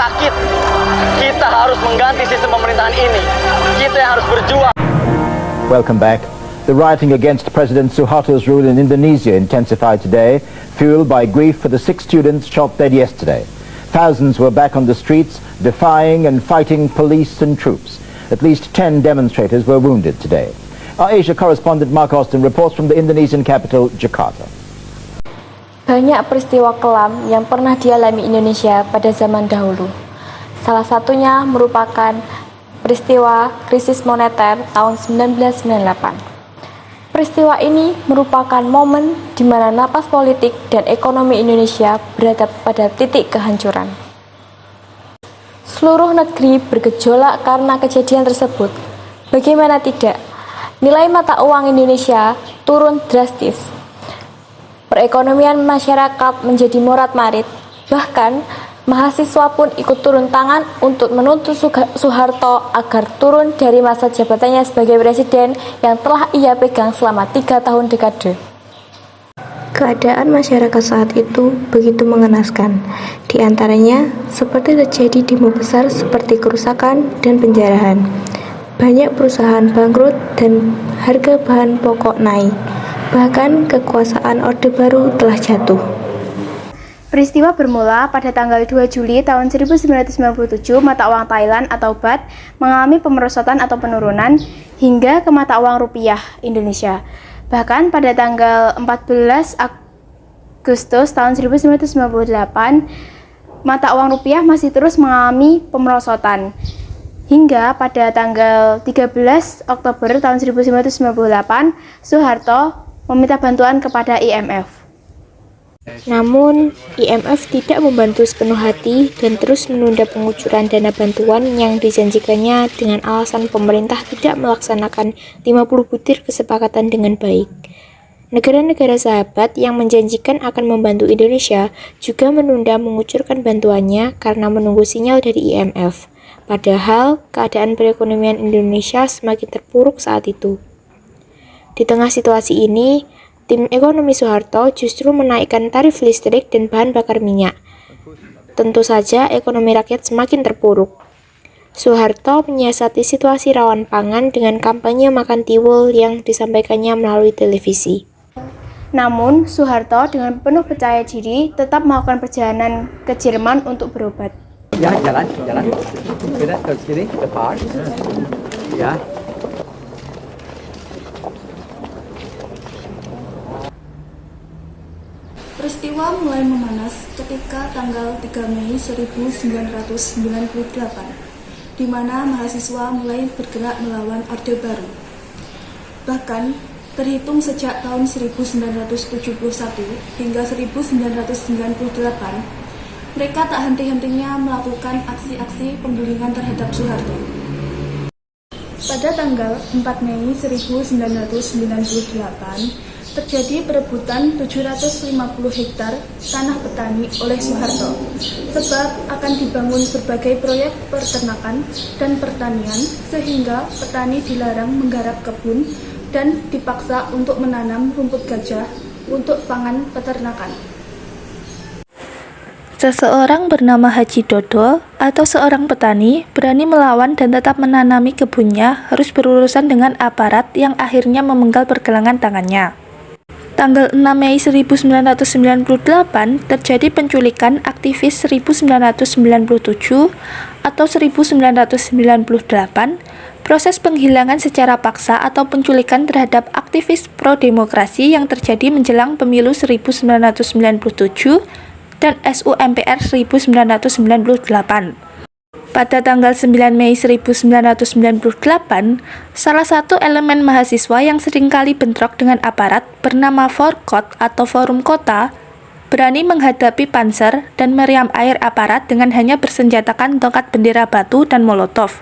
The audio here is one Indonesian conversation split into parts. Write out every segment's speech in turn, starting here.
sakit. Kita harus mengganti sistem pemerintahan ini. Kita yang harus berjuang. Welcome back. The rioting against President Suharto's rule in Indonesia intensified today, fueled by grief for the 6 students shot dead yesterday. Thousands were back on the streets, defying and fighting police and troops. At least 10 demonstrators were wounded today. Our Asia correspondent Mark Austin reports from the Indonesian capital, Jakarta. Banyak peristiwa kelam yang pernah dialami Indonesia pada zaman dahulu. Salah satunya merupakan peristiwa krisis moneter tahun 1998. Peristiwa ini merupakan momen di mana napas politik dan ekonomi Indonesia berada pada titik kehancuran. Seluruh negeri bergejolak karena kejadian tersebut. Bagaimana tidak? Nilai mata uang Indonesia turun drastis. Perekonomian masyarakat menjadi morat-marit. Bahkan, mahasiswa pun ikut turun tangan untuk menuntut Soeharto agar turun dari masa jabatannya sebagai presiden yang telah ia pegang selama 3 tahun dekade. Keadaan masyarakat saat itu begitu mengenaskan. Di antaranya, seperti terjadi demo besar seperti kerusakan dan penjarahan. Banyak perusahaan bangkrut dan harga bahan pokok naik. Bahkan kekuasaan Orde Baru telah jatuh. Peristiwa bermula pada tanggal 2 Juli tahun 1997, mata uang Thailand atau baht mengalami pemerosotan atau penurunan hingga ke mata uang rupiah Indonesia. Bahkan pada tanggal 14 Agustus tahun 1998, mata uang rupiah masih terus mengalami pemerosotan. Hingga pada tanggal 13 Oktober tahun 1998, Soeharto meminta bantuan kepada IMF. Namun, IMF tidak membantu sepenuh hati dan terus menunda pengucuran dana bantuan yang dijanjikannya dengan alasan pemerintah tidak melaksanakan 50 butir kesepakatan dengan baik. Negara-negara sahabat yang menjanjikan akan membantu Indonesia juga menunda mengucurkan bantuannya karena menunggu sinyal dari IMF. Padahal, keadaan perekonomian Indonesia semakin terpuruk saat itu. Di tengah situasi ini, tim ekonomi Soeharto justru menaikkan tarif listrik dan bahan bakar minyak. Tentu saja ekonomi rakyat semakin terpuruk. Soeharto menyiasati situasi rawan pangan dengan kampanye makan tiwul yang disampaikannya melalui televisi. Namun, Soeharto dengan penuh percaya diri tetap melakukan perjalanan ke Jerman untuk berobat. Ya, jalan. Kita ke sini, ke park. Ya. Peristiwa mulai memanas ketika tanggal 3 Mei 1998, di mana mahasiswa mulai bergerak melawan Orde Baru. Bahkan, terhitung sejak tahun 1971 hingga 1998, mereka tak henti-hentinya melakukan aksi-aksi penggulingan terhadap Soeharto. Pada tanggal 4 Mei 1998, terjadi perebutan 750 hektar tanah petani oleh Soeharto, sebab akan dibangun berbagai proyek peternakan dan pertanian sehingga petani dilarang menggarap kebun dan dipaksa untuk menanam rumput gajah untuk pangan peternakan. Seseorang bernama Haji Dodo atau seorang petani berani melawan dan tetap menanami kebunnya harus berurusan dengan aparat yang akhirnya memenggal pergelangan tangannya. Tanggal 6 Mei 1998 terjadi penculikan aktivis 1997 atau 1998, proses penghilangan secara paksa atau penculikan terhadap aktivis pro-demokrasi yang terjadi menjelang pemilu 1997 dan SU-MPR 1998. Pada tanggal 9 Mei 1998, salah satu elemen mahasiswa yang seringkali bentrok dengan aparat bernama Forkot atau Forum Kota berani menghadapi panser dan meriam air aparat dengan hanya bersenjatakan tongkat bendera batu dan molotov.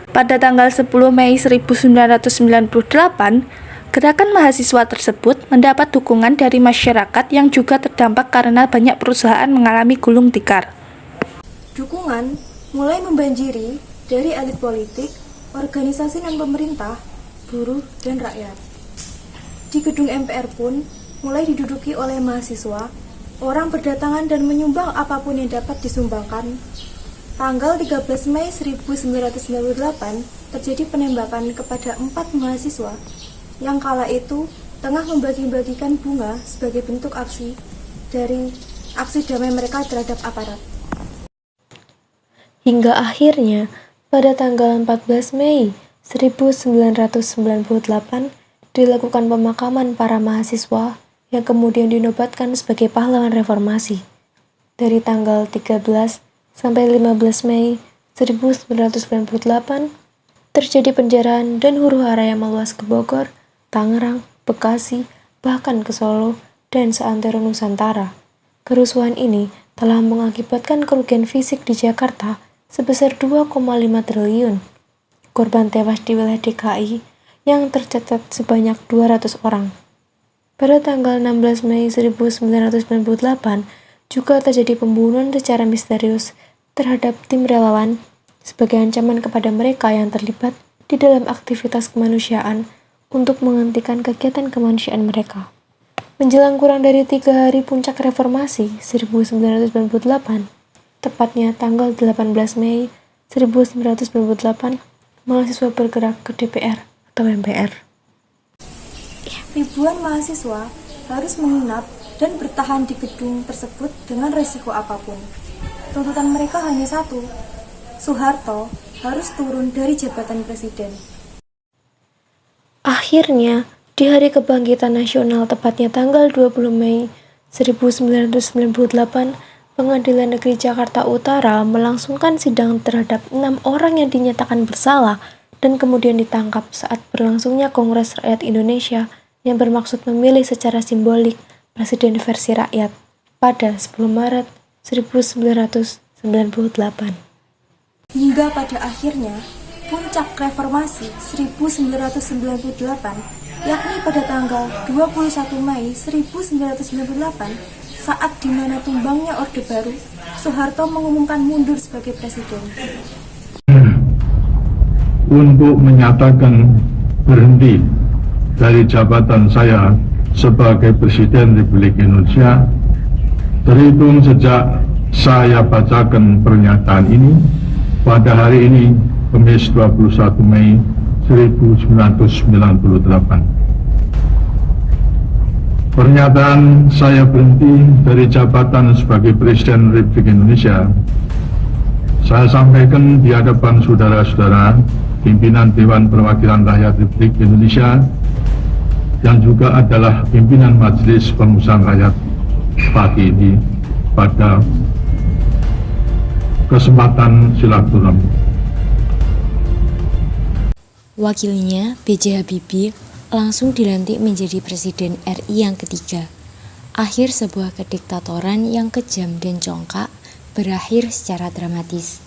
Pada tanggal 10 Mei 1998, gerakan mahasiswa tersebut mendapat dukungan dari masyarakat yang juga terdampak karena banyak perusahaan mengalami gulung tikar. Dukungan mulai membanjiri dari elit politik, organisasi non-pemerintah, buruh, dan rakyat. Di gedung MPR pun mulai diduduki oleh mahasiswa, orang berdatangan dan menyumbang apapun yang dapat disumbangkan. Tanggal 13 Mei 1998 terjadi penembakan kepada 4 mahasiswa yang kala itu tengah membagi-bagikan bunga sebagai bentuk aksi damai mereka terhadap aparat. Hingga akhirnya, pada tanggal 14 Mei 1998, dilakukan pemakaman para mahasiswa yang kemudian dinobatkan sebagai pahlawan reformasi. Dari tanggal 13 sampai 15 Mei 1998, terjadi penjarahan dan huru-hara yang meluas ke Bogor, Tangerang, Bekasi, bahkan ke Solo, dan seantero Nusantara. Kerusuhan ini telah mengakibatkan kerugian fisik di Jakarta sebesar 2,5 triliun. Korban tewas di wilayah DKI yang tercatat sebanyak 200 orang. Pada tanggal 16 Mei 1998, juga terjadi pembunuhan secara misterius terhadap tim relawan sebagai ancaman kepada mereka yang terlibat di dalam aktivitas kemanusiaan untuk menghentikan kegiatan kemanusiaan mereka. Menjelang kurang dari 3 hari puncak reformasi 1998, tepatnya tanggal 18 Mei 1998, mahasiswa bergerak ke DPR atau MPR. Ribuan mahasiswa harus menginap dan bertahan di gedung tersebut dengan resiko apapun. Tuntutan mereka hanya satu, Soeharto harus turun dari jabatan presiden. Akhirnya, di Hari Kebangkitan Nasional tepatnya tanggal 20 Mei 1998, Pengadilan Negeri Jakarta Utara melangsungkan sidang terhadap 6 orang yang dinyatakan bersalah dan kemudian ditangkap saat berlangsungnya Kongres Rakyat Indonesia yang bermaksud memilih secara simbolik Presiden versi rakyat pada 10 Maret 1998. Hingga pada akhirnya, puncak reformasi 1998, yakni pada tanggal 21 Mei 1998, saat dimana tumbangnya Orde Baru, Soeharto mengumumkan mundur sebagai presiden. Untuk menyatakan berhenti dari jabatan saya sebagai Presiden Republik Indonesia, terhitung sejak saya bacakan pernyataan ini pada hari ini, Kamis 21 Mei 1998. Pernyataan saya berhenti dari jabatan sebagai Presiden Republik Indonesia saya sampaikan di hadapan saudara-saudara pimpinan Dewan Perwakilan Rakyat Republik Indonesia yang juga adalah pimpinan Majelis Permusuhan Rakyat pagi ini pada kesempatan silaturahmi. Wakilnya, B.J. Habibie, langsung dilantik menjadi Presiden RI yang ketiga. Akhir sebuah kediktatoran yang kejam dan congkak berakhir secara dramatis.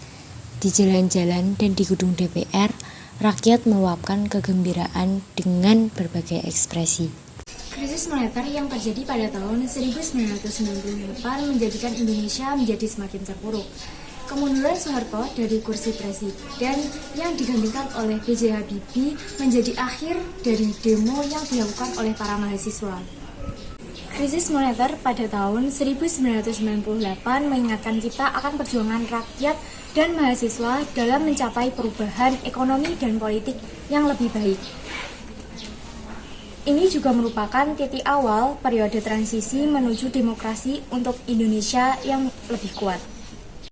Di jalan-jalan dan di gedung DPR, rakyat meluapkan kegembiraan dengan berbagai ekspresi. Krisis moneter yang terjadi pada tahun 1998 menjadikan Indonesia menjadi semakin terpuruk. Kemunduran Soeharto dari kursi presiden yang digantikan oleh B.J. Habibie menjadi akhir dari demo yang dilakukan oleh para mahasiswa. Krisis moneter pada tahun 1998 mengingatkan kita akan perjuangan rakyat dan mahasiswa dalam mencapai perubahan ekonomi dan politik yang lebih baik. Ini juga merupakan titik awal periode transisi menuju demokrasi untuk Indonesia yang lebih kuat.